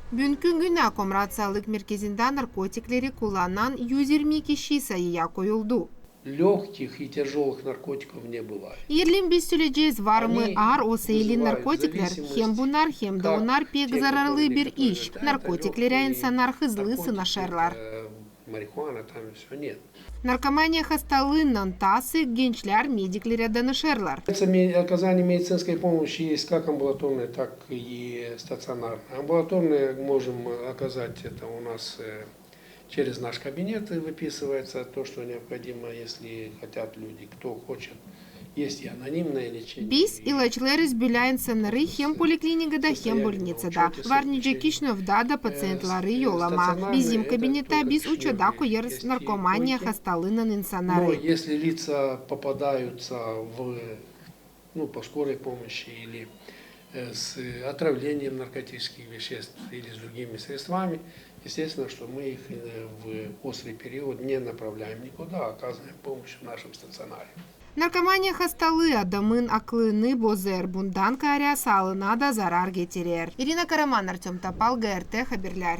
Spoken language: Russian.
Бүгүнкү күнү коммерциялык мерkezинде наркотиклери кулланан 120 киши сайыя коюлду. Легких и тяжелых наркотиков не бывает. Ерлин биз сүйлөжөбүз, варымы ар осейлин вызывают наркотиклер, хем бунар, хем да как унар пек те, зарарлы которые бир некоторые иш. говорят, Наркотиклер легкие айынсанар хызлы наркотики, сынашарлар. марихуана, там все нет. Наркомания хасталыннан тасы генчлер медиклере данышерлар. Оказание медицинской помощи есть как амбулаторная, так и стационарная. Амбулаторные можем оказать, это у нас через наш кабинет выписывается то, что необходимо, если хотят люди, кто хочет. Есть и анонимное лечение. Биз илачлар избүләйін сыныры хем поликлиникада, хем больницада. Варниджа кишновда да пациентлары йолама. Бизим кабинета биз учада коерс наркомания хасталыннан Но инсанары. если лица попадаются по скорой помощи или с отравлением наркотических веществ или с другими средствами, естественно, что мы их в острый период не направляем никуда, а оказываем помощь в нашем стационаре. Наркомания хасталы адамын аклыны бозер, бундан каря салына да зарар кетерер. Ирина Караман, Артем Топал, ГРТ Хаберлер.